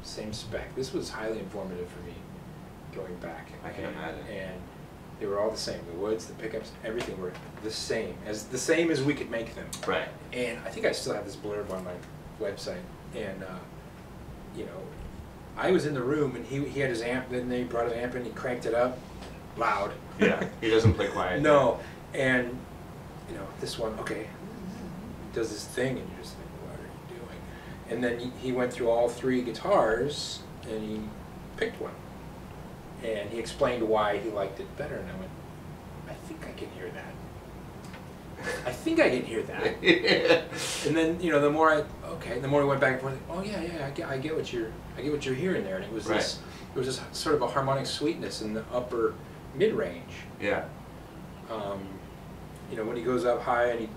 Same spec. This was highly informative for me going back. I can imagine. And they were all the same. The woods, the pickups, everything were the same as we could make them. Right. And I think I still have this blurb on my website. And you know, I was in the room and he had his amp. Then they brought an amp in. He cranked it up, loud. Yeah. He doesn't play quiet. No. And you know, this one, okay, does this thing, and you're just like, what are you doing? And then he went through all three guitars and he picked one. And he explained why he liked it better, and I went, I think I can hear that. I think I can hear that. And then, you know, the more we went back and forth, oh yeah, I get what you're hearing there. And it was this, it was this sort of a harmonic sweetness in the upper mid range. Yeah. You know, when he goes up high and he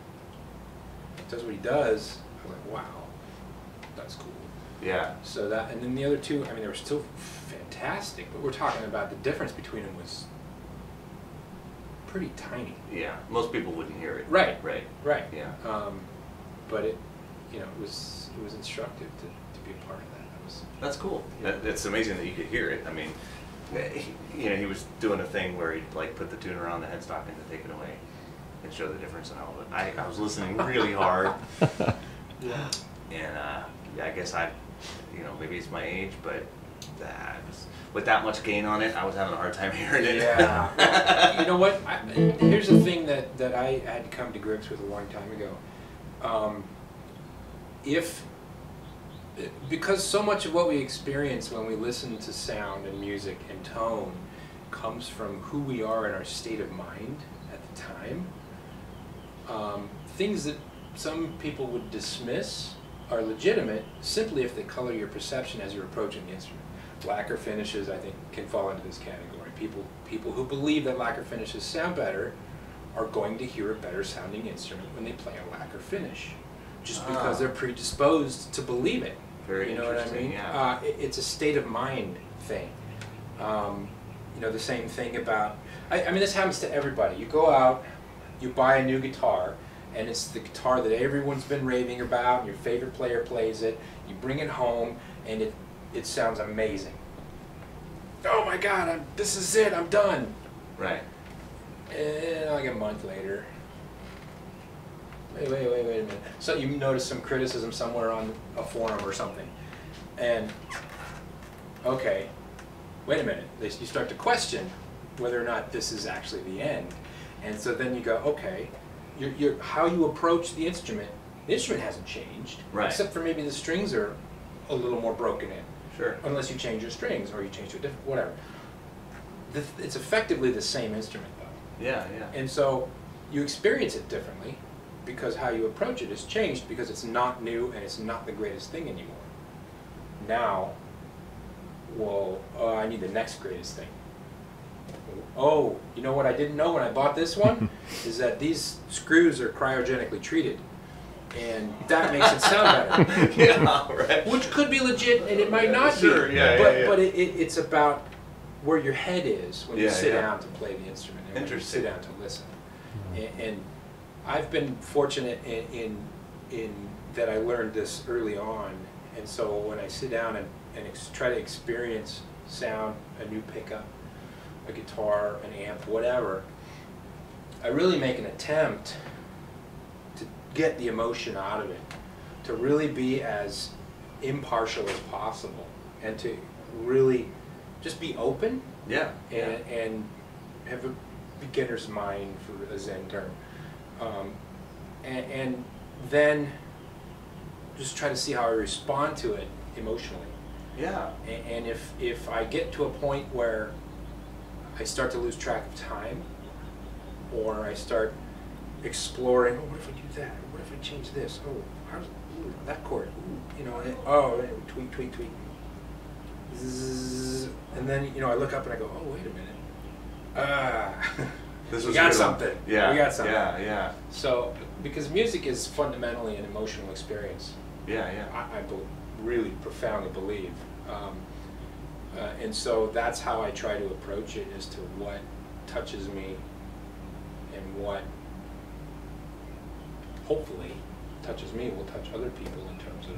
does what he does, I'm like, wow, that's cool. Yeah. So that, and then the other two, I mean, they were still fantastic, but we're talking about the difference between them was pretty tiny. Yeah, most people wouldn't hear it. Right. Right. Right. Yeah. But it, you know, it was instructive to be a part of that. That's cool. It's amazing that you could hear it. I mean, you know, he was doing a thing where he'd like put the tuner on the headstock and then take it away and show the difference and all of it. I was listening really hard. Yeah. And yeah, I guess you know, maybe it's my age, but with that much gain on it, I was having a hard time hearing it. Yeah. You know what? Here's the thing that I had to come to grips with a long time ago. Because so much of what we experience when we listen to sound and music and tone comes from who we are in our state of mind at the time, things that some people would dismiss are legitimate simply if they color your perception as you're approaching the instrument. Lacquer finishes, I think, can fall into this category. People who believe that lacquer finishes sound better are going to hear a better sounding instrument when they play a lacquer finish, just because they're predisposed to believe it. Very you know what I mean? Yeah. It's a state of mind thing. You know, the same thing about, I mean, this happens to everybody. You go out, you buy a new guitar, and it's the guitar that everyone's been raving about, and your favorite player plays it, you bring it home, and it sounds amazing. Oh my God, this is it, I'm done. Right. And like a month later, wait a minute. So you notice some criticism somewhere on a forum or something, and okay, wait a minute. You start to question whether or not this is actually the end, and so then you go, okay, how you approach the instrument hasn't changed, right? Except for maybe the strings are a little more broken in. Sure. Unless you change your strings or you change to a different, whatever. It's effectively the same instrument, though. Yeah, yeah. And so you experience it differently because how you approach it has changed because it's not new and it's not the greatest thing anymore. Now, well, I need the next greatest thing. Oh, you know what I didn't know when I bought this one? Is that these screws are cryogenically treated. And that makes it sound better. Yeah, right. Which could be legit and it might not sure, be. Yeah, but it's about where your head is when you sit down to play the instrument and when you sit down to listen. And I've been fortunate in that I learned this early on. And so when I sit down and try to experience sound, a new pickup, a guitar, an amp, whatever, I really make an attempt to get the emotion out of it, to really be as impartial as possible, and to really just be open. Yeah. And have a beginner's mind, for a Zen term, and then just try to see how I respond to it emotionally. Yeah. And if I get to a point where I start to lose track of time, or I start exploring, oh, what if I do that? What if I change this? Oh, how's that chord? Ooh, you know, tweak. Zzz, and then, you know, I look up and I go, oh, wait a minute. This we was got good. something. Yeah. We got something. Yeah, yeah. So, because music is fundamentally an emotional experience. Yeah, yeah. I really profoundly believe. And so that's how I try to approach it, as to what touches me and what hopefully touches me will touch other people in terms of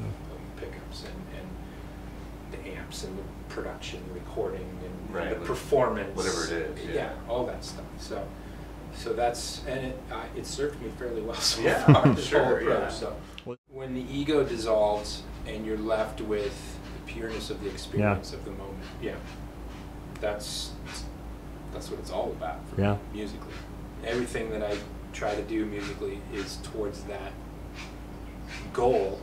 pickups and the amps and the production, recording, and the performance. Whatever it is. Yeah, all that stuff. So that's, and it served me fairly well so yeah, far, this sure, whole approach. yeah. So when the ego dissolves and you're left with the pureness of the experience of the moment, that's what it's all about for me, musically. Everything that I try to do musically is towards that goal,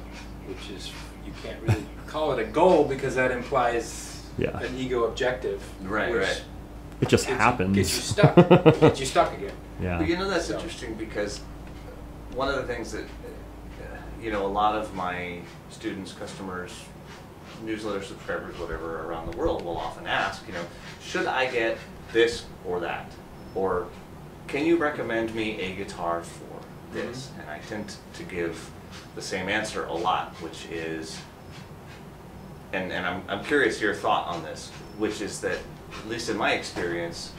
which is, you can't really call it a goal because that implies an ego objective. Right, right. It just happens. Gets you stuck. It gets you stuck again. Yeah. But you know, that's interesting, because one of the things that, you know, a lot of my students, customers, newsletter subscribers, whatever, around the world will often ask, you know, should I get this or that? Or can you recommend me a guitar for this? And I tend to give the same answer a lot, which is, and I'm curious your thought on this, which is that, at least in my experience,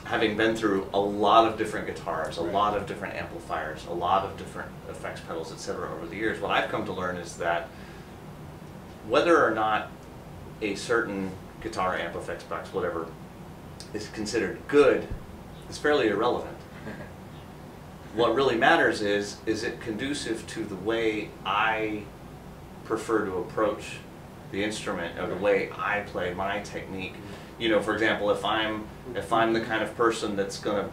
having been through a lot of different guitars, a lot of different amplifiers, a lot of different effects pedals, etc. over the years, what I've come to learn is that whether or not a certain guitar, amp, effects box, whatever, is considered good is fairly irrelevant. What really matters is it conducive to the way I prefer to approach the instrument, or the way I play, my technique. You know, for example, if I'm the kind of person that's gonna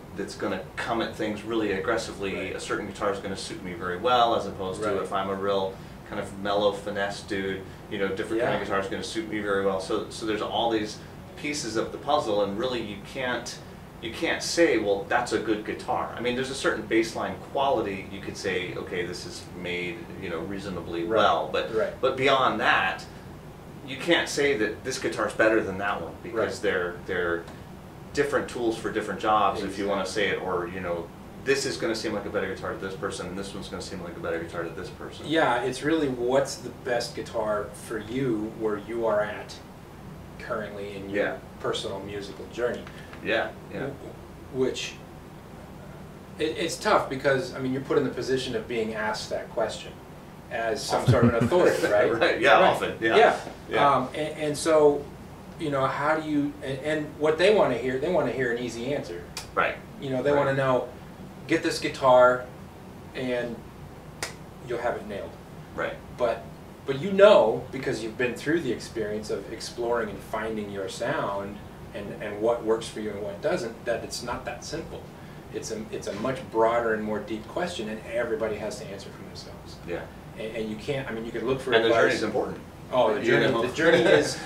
come at things really aggressively, a certain guitar is gonna suit me very well, as opposed to if I'm a real kind of mellow finesse dude, you know, different kind of guitar is gonna suit me very well. So there's all these pieces of the puzzle, and really you can't say, well, that's a good guitar. I mean, there's a certain baseline quality you could say, okay, this is made, you know, reasonably well, but beyond that, you can't say that this guitar is better than that one, because they're different tools for different jobs, if you want to say it, or, you know, this is going to seem like a better guitar to this person, and this one's going to seem like a better guitar to this person. Yeah, it's really what's the best guitar for you, where you are at currently in your personal musical journey. Yeah, yeah. Which, it's tough, because, I mean, you're put in the position of being asked that question as some sort of an authority, right? Right, yeah, often, yeah. And so, you know, how do you, and what they want to hear an easy answer. Right. You know, they want to know, get this guitar and you'll have it nailed. Right. But you know, because you've been through the experience of exploring and finding your sound and what works for you and what doesn't, that it's not that simple. It's a much broader and more deep question, and everybody has to answer for themselves. Yeah. And you can't, I mean, you could look for advice. And the journey's important. Oh, the journey is,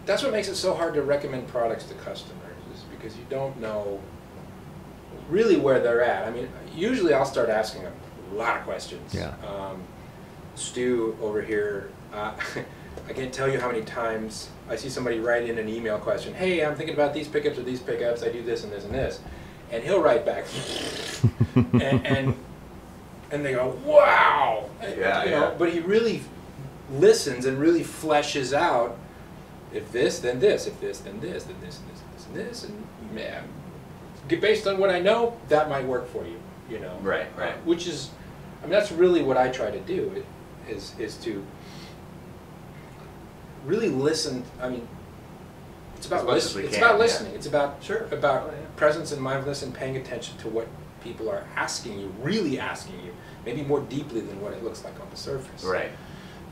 that's what makes it so hard to recommend products to customers, is because you don't know really where they're at. I mean, usually I'll start asking a lot of questions. Yeah. Stu over here, I can't tell you how many times I see somebody write in an email question, hey, I'm thinking about these pickups or these pickups, I do this and this and this. And he'll write back, and they go, wow! Yeah, you know, but he really listens and really fleshes out, if this, then this, if this, then this, then this, and this, and this, and this, and man, based on what I know, that might work for you, you know? Right, right. Which is, I mean, that's really what I try to do, is to really listen. I mean, it's about listening. It's about listening. It's about presence and mindfulness and paying attention to what people are asking you, really asking you, maybe more deeply than what it looks like on the surface. Right.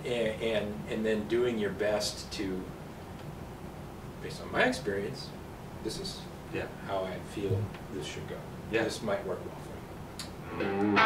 And then doing your best to, based on my experience, this is how I feel this should go. Yeah. This might work well for you.